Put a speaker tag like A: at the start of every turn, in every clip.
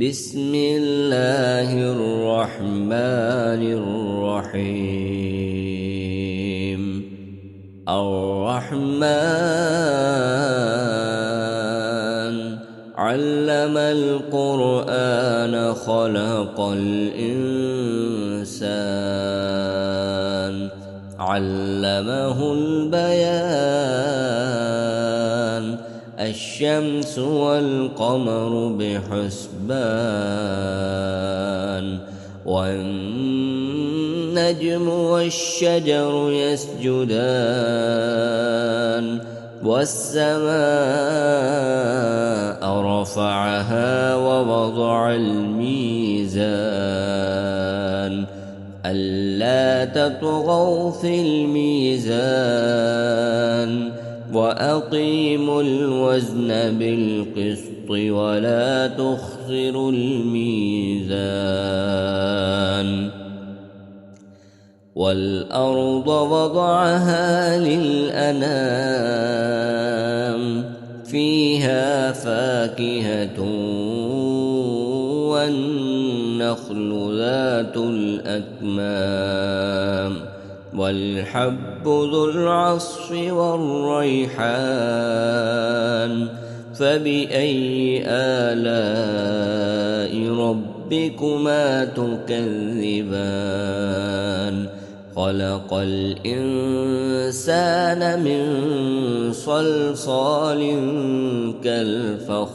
A: بسم الله الرحمن الرحيم. الرحمن علم القرآن خلق الإنسان علمه البيان الشمس والقمر بحسبان والنجم والشجر يسجدان والسماء رفعها ووضع الميزان ألا تطغوا في الميزان وأقيموا الوزن بالقسط ولا تخسروا الميزان والأرض وضعها للأنام فيها فاكهة والنخل ذات الأكمام والحب ذو العصف والريحان فبأي آلاء ربكما تكذبان خلق الإنسان من صلصال كالفخار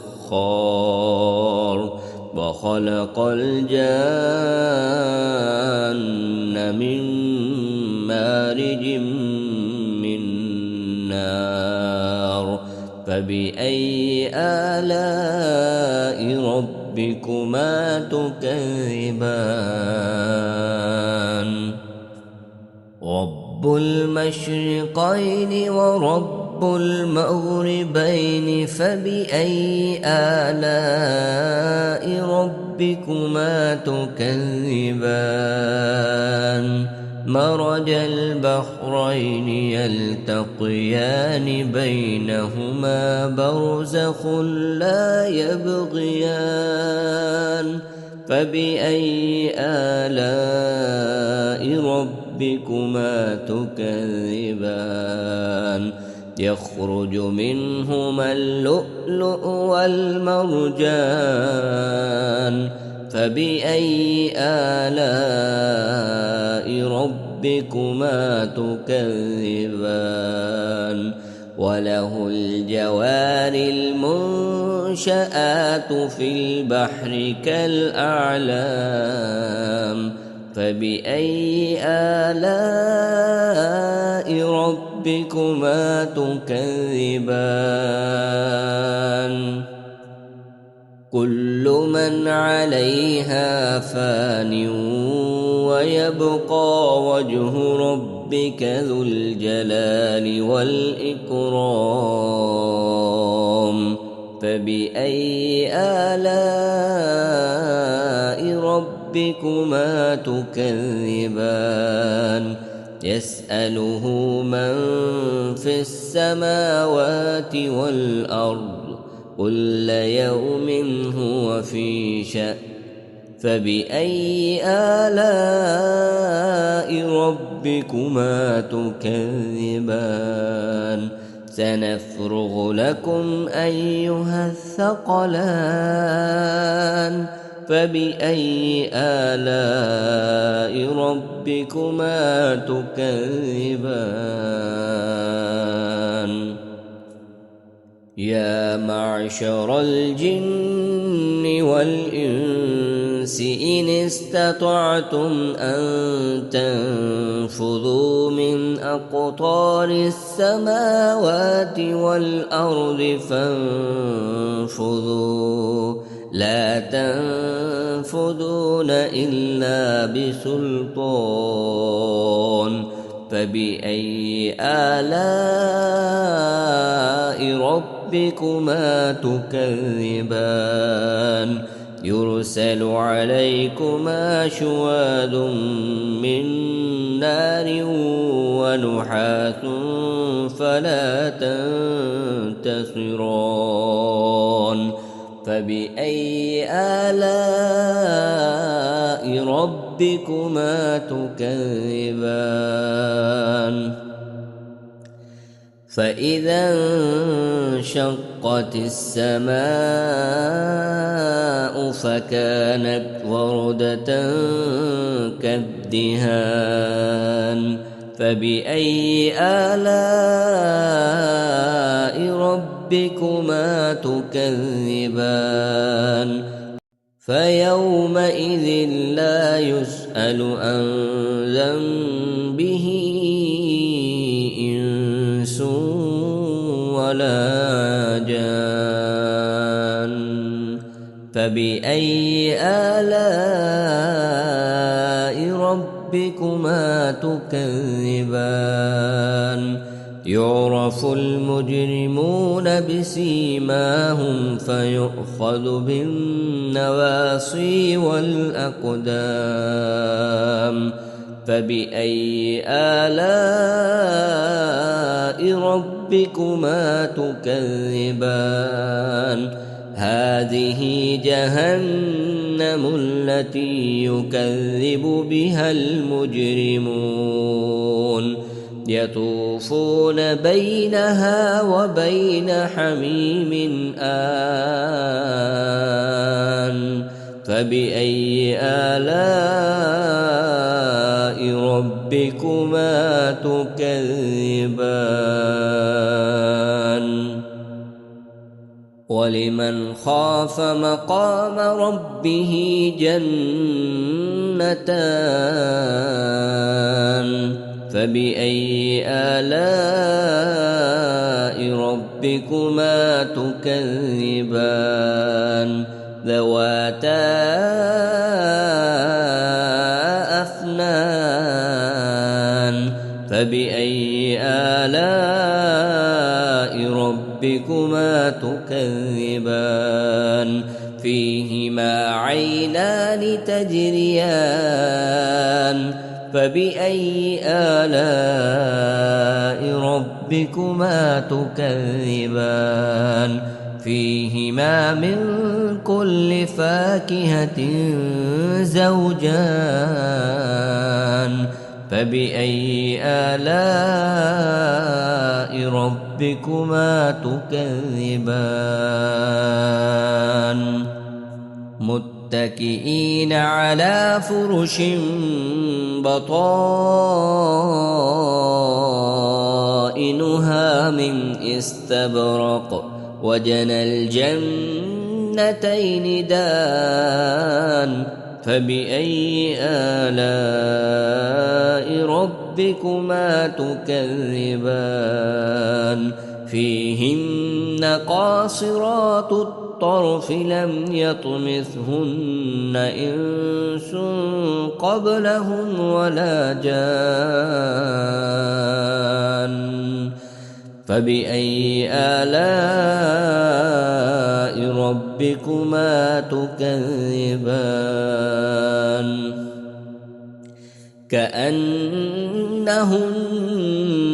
A: وخلق الجان من مارج من نار فبأي آلاء ربكما تكذبان رب المشرقين ورب المغربين فبأي آلاء ربكما تكذبان مرج البحرين يلتقيان بينهما برزخ لا يبغيان فبأي آلاء ربكما تكذبان يخرج منهما اللؤلؤ والمرجان فبأي آلاء ربكما تكذبان وله الجوار المنشآت في البحر كالأعلام فبأي آلاء ربكما تكذبان كل من عليها فان ويبقى وجه ربك ذو الجلال والإكرام فبأي آلاء ربكما تكذبان يسأله من في السماوات والأرض كل يوم هو في شأن فبأي آلاء ربكما تكذبان سنفرغ لكم أيها الثقلان فبأي آلاء ربكما تكذبان يا معشر الجن والإنس إن استطعتم أن تنفذوا من أقطار السماوات والأرض فانفذوا لا تنفذون إلا بسلطان فبأي آلاء ربكما تكذبان يرسل عليكما شواظ من نار ونحاس فلا تنتصران فبأي آلاء ربكما تكذبان فإذا انشقت السماء فكانت وردة كالدهان فبأي آلاء ربكما تكذبان فيومئذ لا يسأل عن ذنبه إنس ولا جان فبأي آلاء ربكما تكذبان يعرف المجرمون بسيماهم فيؤخذ بالنواصي والأقدام فبأي آلاء ربكما تكذبان هذه جهنم التي يكذب بها المجرمون يطوفون بينها وبين حميم آن فبأي آلاء ربكما تكذبان ولمن خاف مقام ربه جنتان فبأي آلاء ربكما تكذبان ذواتا أفنان فبأي آلاء ربكما تكذبان فيهما عينان تجريان فبأي آلاء ربكما تكذبان فيهما من كل فاكهة زوجان فبأي آلاء ربكما تكذبان متكئين على فرش بطائنها من استبرق وجنى الجنتين دان فبأي آلاء ربكما تكذبان فيهن قاصرات الطرف لم يطمثهن إنس قبلهم ولا جان فبأي آلاء ربكما تكذبان كأنهن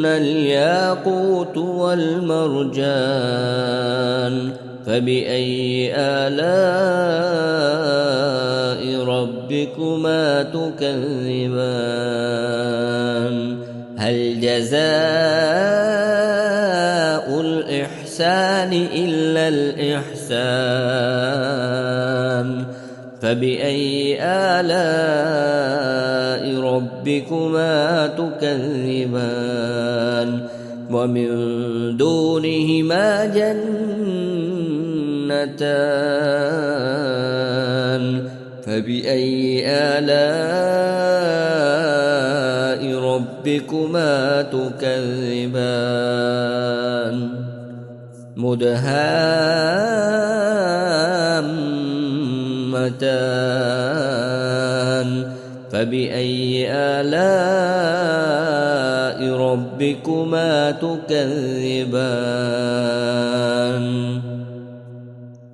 A: الياقوت والمرجان فبأي آلاء ربكما تكذبان هل جزاء الإحسان إلا الإحسان فبأي آلاء ربكما تكذبان ومن دونهما جنتان فبأي آلاء ربكما تكذبان مدهامتان فبأي آلاء ربكما تكذبان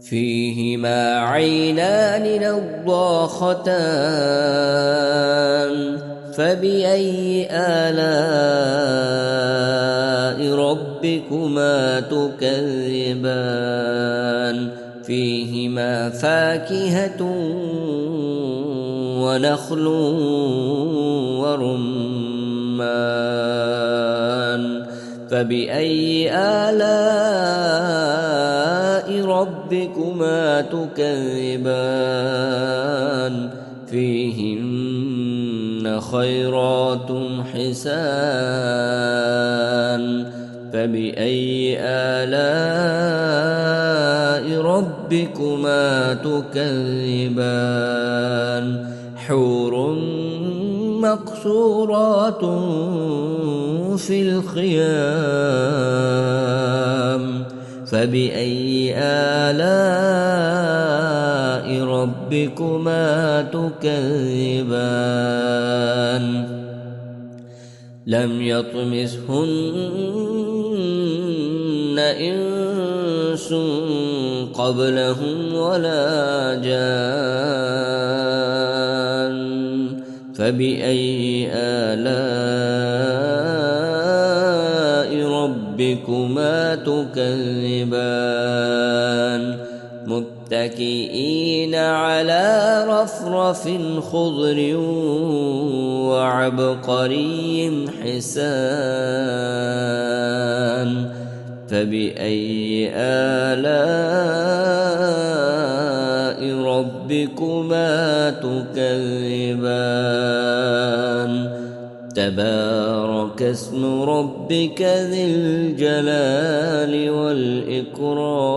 A: فيهما عينان نضاختان فبأي آلاء ربكما تكذبان فيهما فيهما فاكهة ونخل ورمان فبأي آلاء ربكما تكذبان فيهن خيرات حسان فبأي آلاء ربكما تكذبان حور مقصورات في الخيام فبأي آلاء ربكما تكذبان لم يطمثهن إنس قبلهم ولا جان فبأي آلاء ربكما تكذبان متكئين على رفرف خضر وعبقري حسان فبأي آلاء ربكما تكذبان تبارك اسم ربك ذي الجلال والإكرام